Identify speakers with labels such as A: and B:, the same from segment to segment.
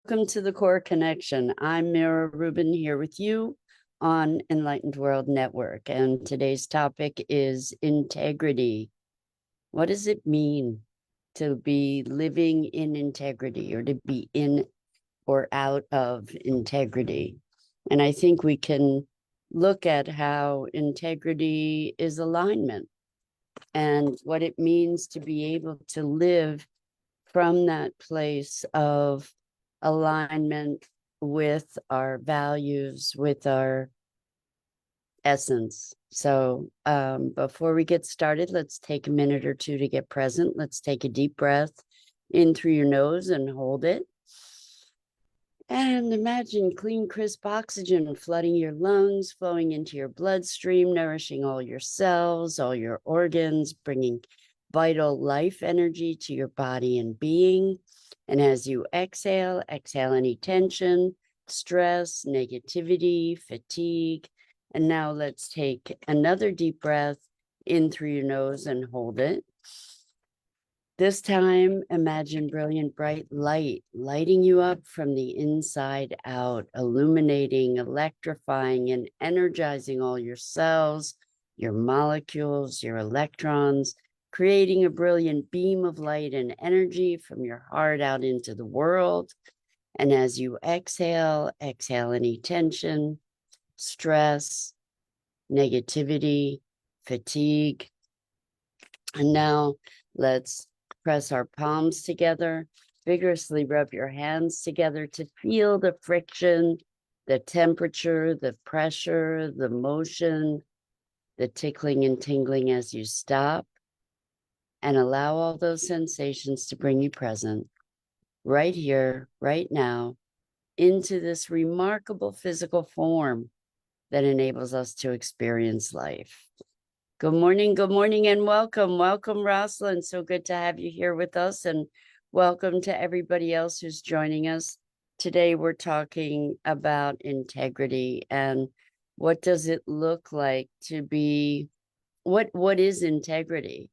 A: Welcome to the Core Connection. I'm Mira Rubin here with you on Enlightened World Network. And today's topic is integrity. What does it mean to be living in integrity or to be in or out of integrity? And I think we can look at how integrity is alignment and what it means to be able to live from that place of alignment with our values, with our essence. So before we get started, let's take a minute or two to get present. Let's take a deep breath in through your nose and hold it. And imagine clean, crisp oxygen flooding your lungs, flowing into your bloodstream, nourishing all your cells, all your organs, bringing vital life energy to your body and being. And as you exhale any tension, stress, negativity, fatigue. And now let's take another deep breath in through your nose and hold it. This time, imagine brilliant, bright light lighting you up from the inside out, illuminating, electrifying, and energizing all your cells, your molecules, your electrons, creating a brilliant beam of light and energy from your heart out into the world. And as you exhale any tension, stress, negativity, fatigue. And now let's press our palms together, vigorously rub your hands together to feel the friction, the temperature, the pressure, the motion, the tickling and tingling as you stop, and allow all those sensations to bring you present right here, right now, into this remarkable physical form that enables us to experience life. Good morning, and welcome. Welcome, Rosalind. So good to have you here with us, and welcome to everybody else who's joining us. Today, we're talking about integrity and what does it look like to be, what is integrity?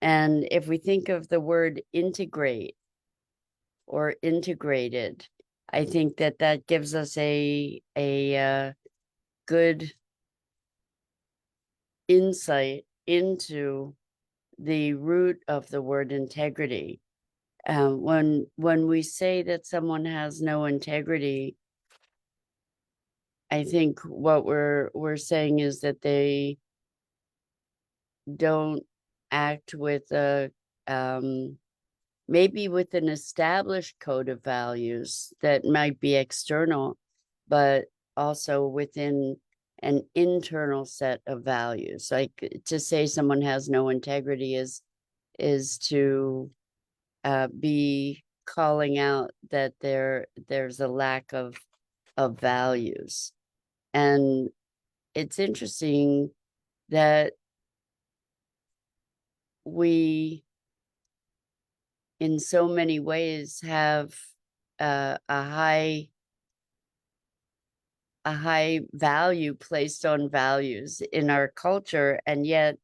A: And if we think of the word integrate or integrated, I think that gives us a good insight into the root of the word integrity. When we say that someone has no integrity, I think what we're saying is that they don't act with a maybe with an established code of values that might be external, but also within an internal set of values. Like to say someone has no integrity is to be calling out that there's a lack of values. And it's interesting that we in so many ways have a high value placed on values in our culture, and yet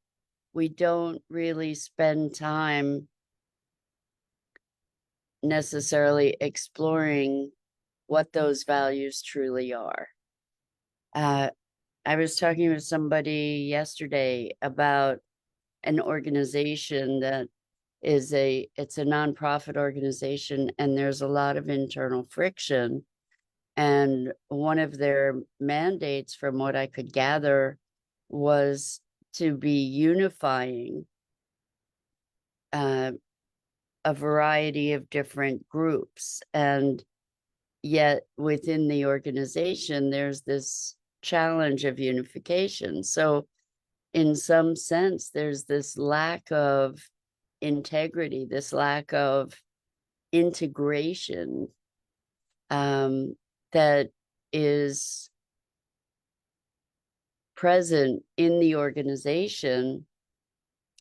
A: we don't really spend time necessarily exploring what those values truly are. I was talking with somebody yesterday about an organization that it's a nonprofit organization, and there's a lot of internal friction. And one of their mandates, from what I could gather, was to be unifying a variety of different groups. And yet within the organization, there's this challenge of unification. So in some sense, there's this lack of integrity, this lack of integration that is present in the organization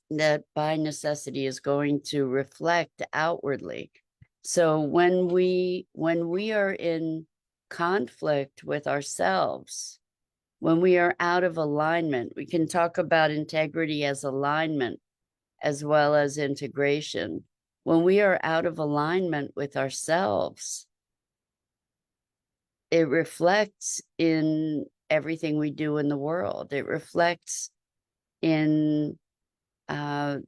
A: that by necessity is going to reflect outwardly. So when we are in conflict with ourselves, when we are out of alignment, we can talk about integrity as alignment as well as integration. When we are out of alignment with ourselves, it reflects in everything we do in the world. It reflects in our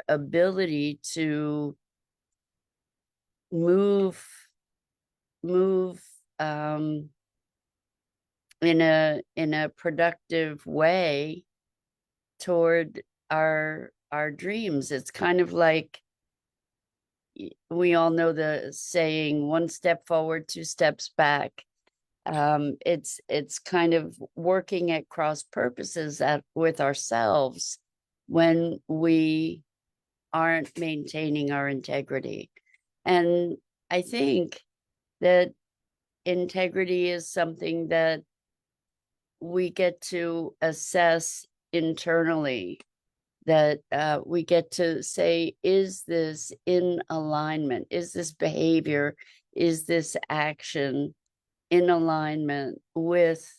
A: ability to move in a productive way toward our dreams. It's kind of like, we all know the saying, one step forward, two steps back. It's kind of working at cross purposes with ourselves when we aren't maintaining our integrity. And I think that integrity is something that we get to assess internally, that we get to say, is this in alignment? Is this behavior, is this action in alignment with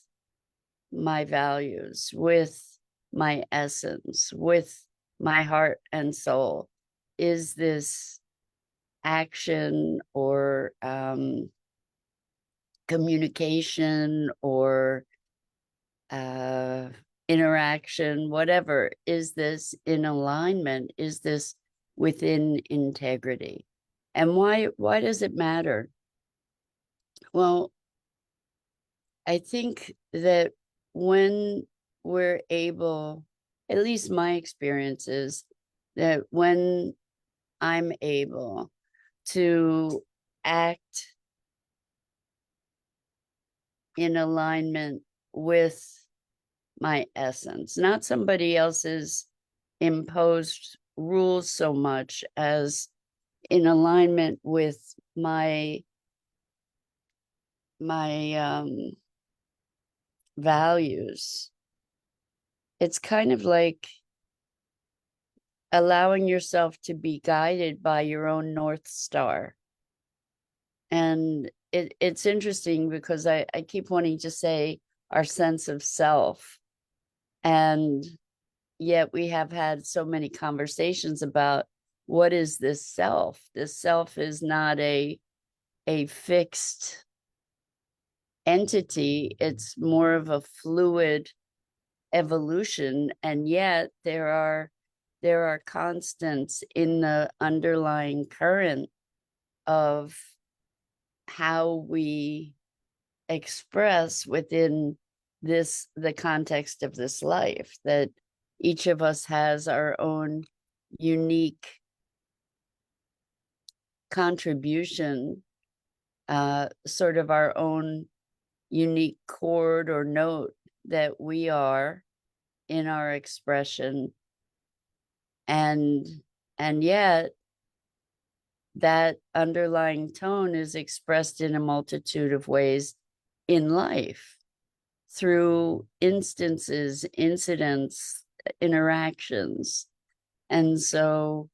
A: my values, with my essence, with my heart and soul? Is this action or communication or interaction, whatever, is this in alignment? Is this within integrity? And why does it matter? Well, I think that when we're able, at least my experience is that when I'm able to act in alignment with my essence, not somebody else's imposed rules so much as in alignment with my values. It's kind of like allowing yourself to be guided by your own North Star. And it's interesting because I keep wanting to say our sense of self. And yet we have had so many conversations about what is this self? This self is not a fixed entity. It's more of a fluid evolution. And yet there are constants in the underlying current of how we express within the context of this life, that each of us has our own unique contribution, sort of our own unique chord or note that we are in our expression. And yet that underlying tone is expressed in a multitude of ways in life, through instances, incidents, interactions. And so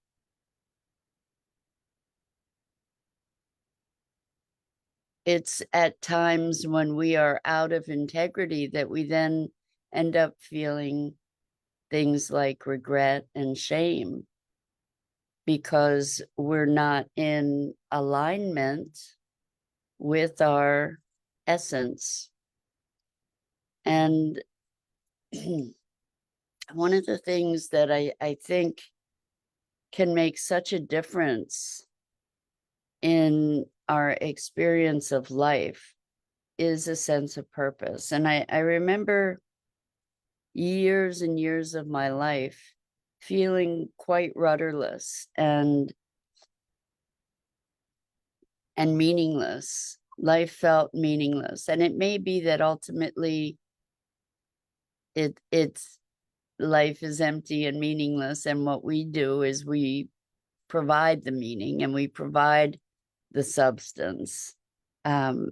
A: it's at times when we are out of integrity that we then end up feeling things like regret and shame, because we're not in alignment with our essence. And one of the things that I think can make such a difference in our experience of life is a sense of purpose. And I remember years and years of my life feeling quite rudderless and meaningless. Life felt meaningless. And it may be that ultimately it's life is empty and meaningless, and what we do is we provide the meaning and we provide the substance. But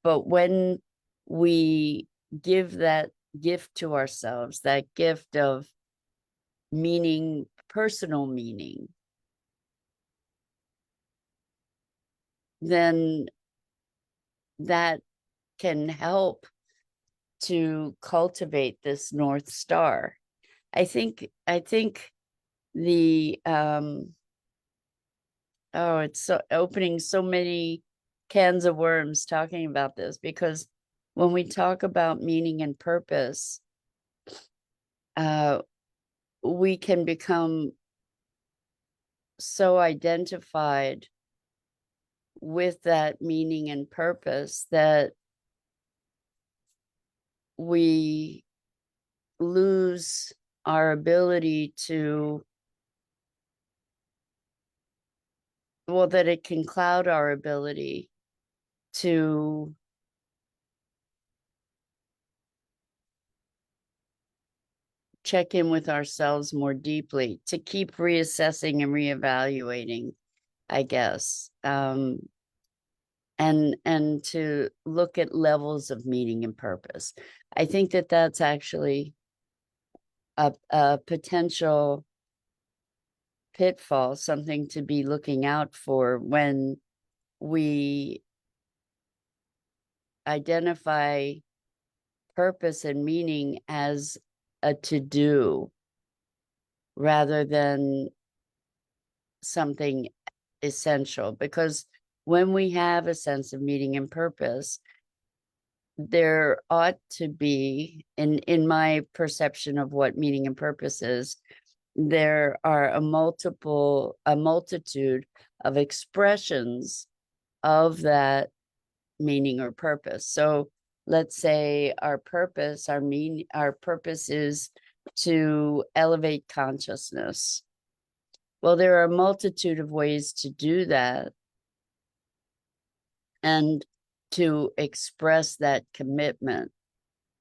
A: when we give that gift to ourselves, that gift of meaning, personal meaning, then that can help to cultivate this North Star. I think the it's so opening so many cans of worms talking about this, because when we talk about meaning and purpose, we can become so identified with that meaning and purpose that we lose our ability to, well, that it can cloud our ability to check in with ourselves more deeply, to keep reassessing and reevaluating, I guess, and to look at levels of meaning and purpose. I think that that's actually a potential pitfall, something to be looking out for when we identify purpose and meaning as a to-do rather than something essential. Because when we have a sense of meaning and purpose, there ought to be, in my perception of what meaning and purpose is, there are a multitude of expressions of that meaning or purpose. So let's say our purpose is to elevate consciousness. Well, there are a multitude of ways to do that and to express that commitment.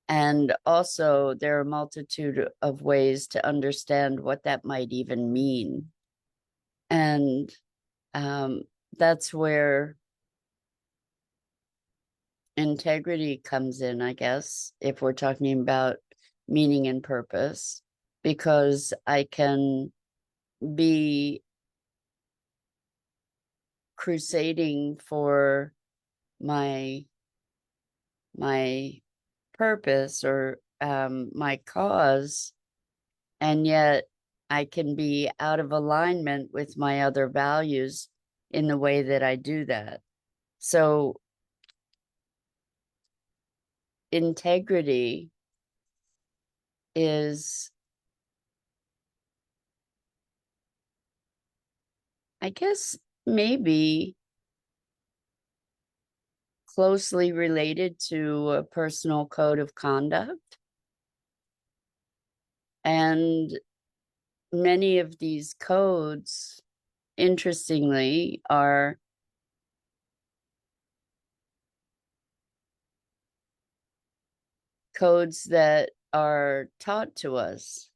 A: And also, there are a multitude of ways to understand what that might even mean. And that's where integrity comes in, I guess, if we're talking about meaning and purpose, because I can be crusading for my purpose or my cause, and yet I can be out of alignment with my other values in the way that I do that. So integrity is, I guess, maybe closely related to a personal code of conduct. And many of these codes, interestingly, are codes that are taught to us.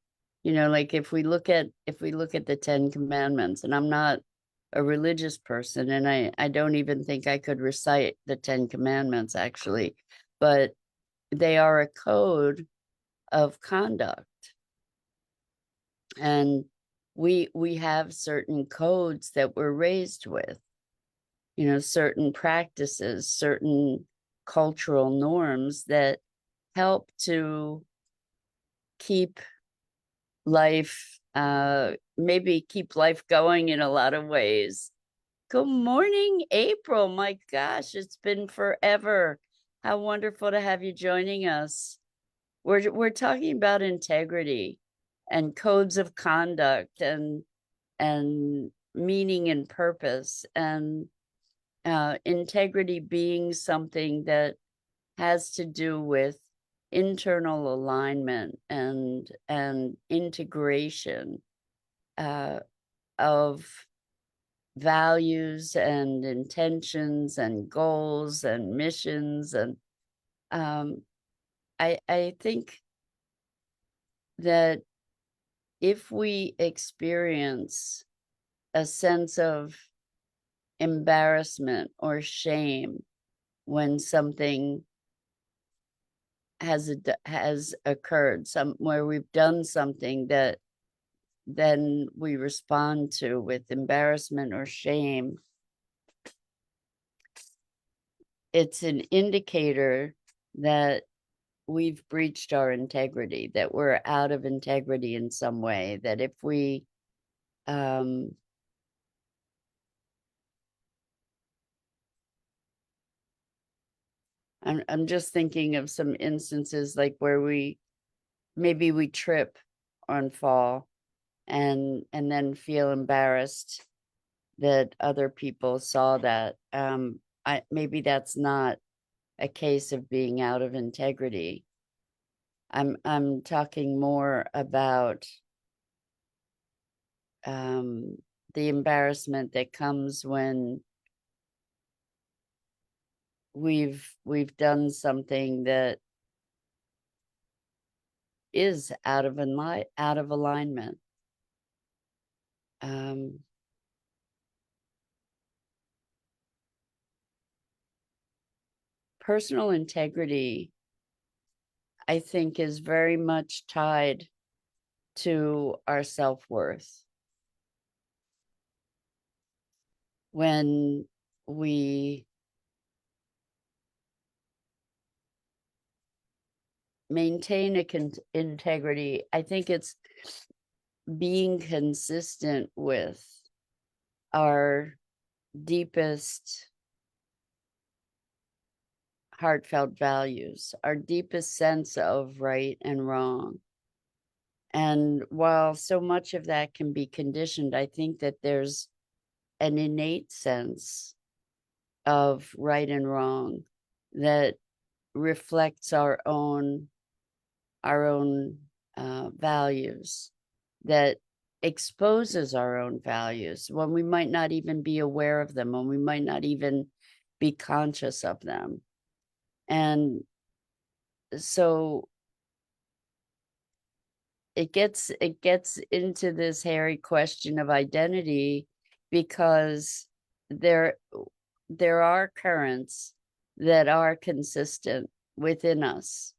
A: You know, like if we look at the Ten Commandments, and I'm not a religious person, and I don't even think I could recite the Ten Commandments actually, but they are a code of conduct. And we have certain codes that we're raised with, you know, certain practices, certain cultural norms that help to keep life, maybe keep life going in a lot of ways. Good morning, April. My gosh, it's been forever. How wonderful to have you joining us. We're talking about integrity and codes of conduct and meaning and purpose, and integrity being something that has to do with internal alignment and integration of values and intentions and goals and missions. And I think that if we experience a sense of embarrassment or shame when something has occurred, where we've done something that then we respond to with embarrassment or shame, it's an indicator that we've breached our integrity, that we're out of integrity in some way, that if we I'm just thinking of some instances like where maybe we trip and fall and then feel embarrassed that other people saw that. I maybe that's not a case of being out of integrity. I'm talking more about the embarrassment that comes when we've done something that is out of alignment. Um, Personal integrity, I think, is very much tied to our self-worth. When we maintain integrity, I think it's being consistent with our deepest heartfelt values, our deepest sense of right and wrong. And while so much of that can be conditioned, I think that there's an innate sense of right and wrong that reflects our own values, that exposes our own values when we might not even be aware of them, when we might not even be conscious of them. And so it gets into this hairy question of identity, because there there are currents that are consistent within us.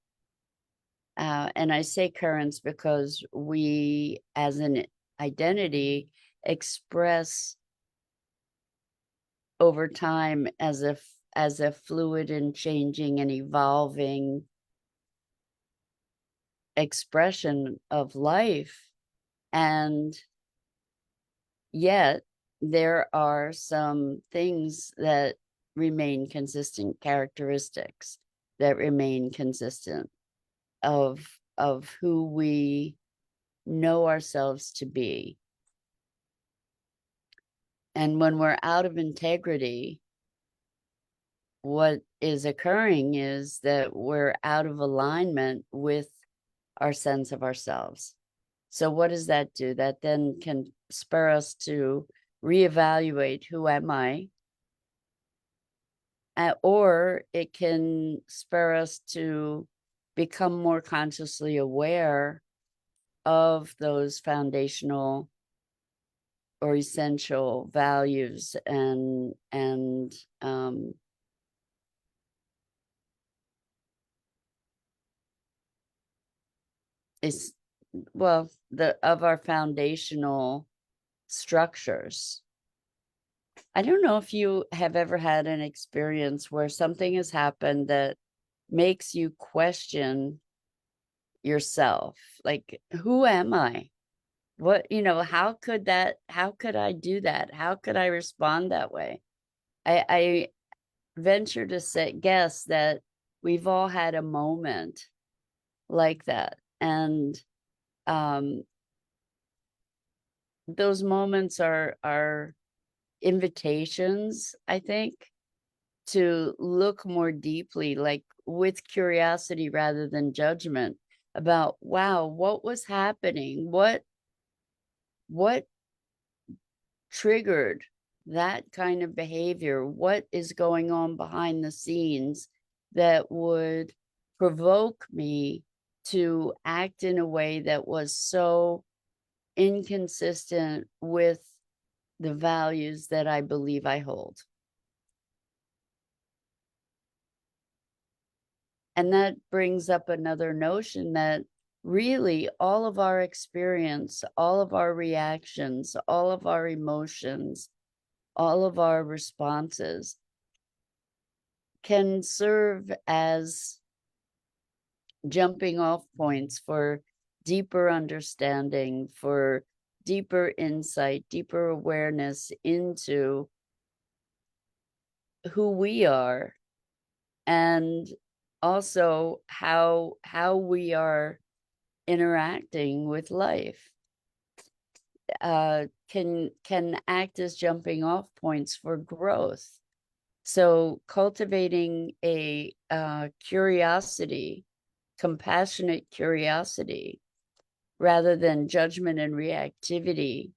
A: And I say currents because we, as an identity, express over time as a fluid and changing and evolving expression of life. And yet there are some things that remain consistent, characteristics that remain consistent of who we know ourselves to be. And when we're out of integrity, what is occurring is that we're out of alignment with our sense of ourselves. So what does that do? That then can spur us to reevaluate, who am I? Or it can spur us to become more consciously aware of those foundational or essential values and is well the of our foundational structures. I don't know if you have ever had an experience where something has happened that makes you question yourself, like, who am I? What, how could I do that? How could I respond that way? I venture to guess that we've all had a moment like that. And those moments are invitations, I think, to look more deeply, like with curiosity rather than judgment, about, wow, what was happening? What triggered that kind of behavior? What is going on behind the scenes that would provoke me to act in a way that was so inconsistent with the values that I believe I hold? And that brings up another notion that really all of our experience, all of our reactions, all of our emotions, all of our responses can serve as jumping off points for deeper understanding, for deeper insight, deeper awareness into who we are and also how we are interacting with life can act as jumping off points for growth. So cultivating a curiosity, compassionate curiosity, rather than judgment and reactivity,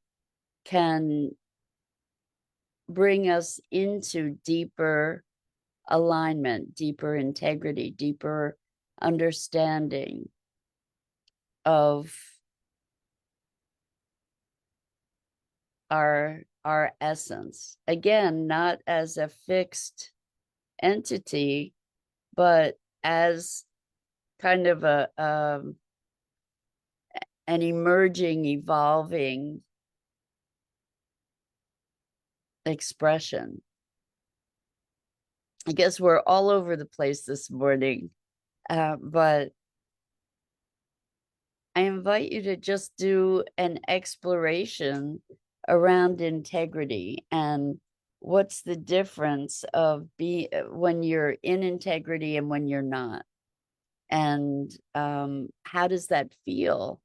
A: can bring us into deeper alignment, deeper integrity, deeper understanding of our essence. Again, not as a fixed entity, but as kind of an emerging, evolving expression. I guess we're all over the place this morning, but I invite you to just do an exploration around integrity and what's the difference of when you're in integrity and when you're not, and how does that feel?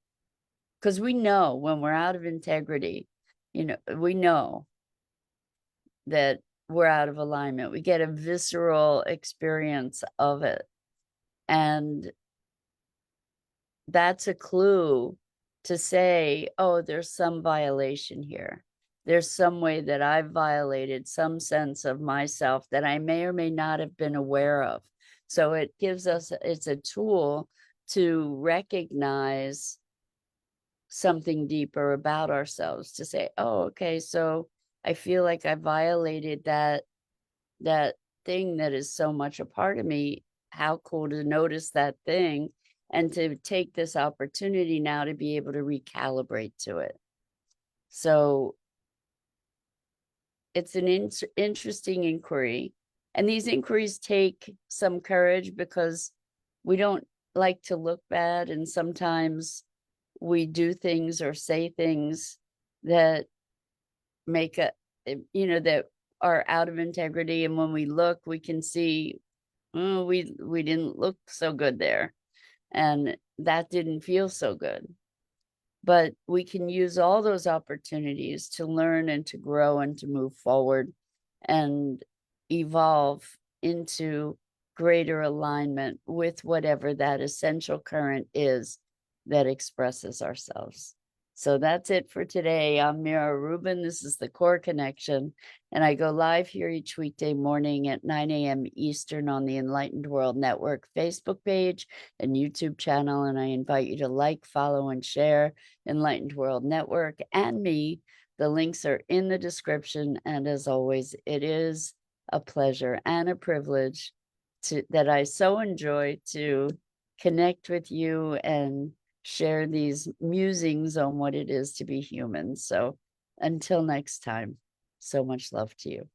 A: Because we know when we're out of integrity, we know that we're out of alignment. We get a visceral experience of it. And that's a clue to say, oh, there's some violation here. There's some way that I've violated some sense of myself that I may or may not have been aware of. So it's a tool to recognize something deeper about ourselves, to say, oh, okay, so I feel like I violated that thing that is so much a part of me. How cool to notice that thing and to take this opportunity now to be able to recalibrate to it. So it's an interesting inquiry. And these inquiries take some courage because we don't like to look bad. And sometimes we do things or say things that make that are out of integrity. And when we look, we can see, oh, we didn't look so good there. And that didn't feel so good. But we can use all those opportunities to learn and to grow and to move forward and evolve into greater alignment with whatever that essential current is that expresses ourselves. So that's it for today. I'm Mira Rubin. This is the Core Connection, and I go live here each weekday morning at 9 a.m. Eastern on the Enlightened World Network Facebook page and YouTube channel. And I invite you to like, follow, and share Enlightened World Network and me. The links are in the description. And as always, it is a pleasure and a privilege that I so enjoy to connect with you and share these musings on what it is to be human. So until next time, so much love to you.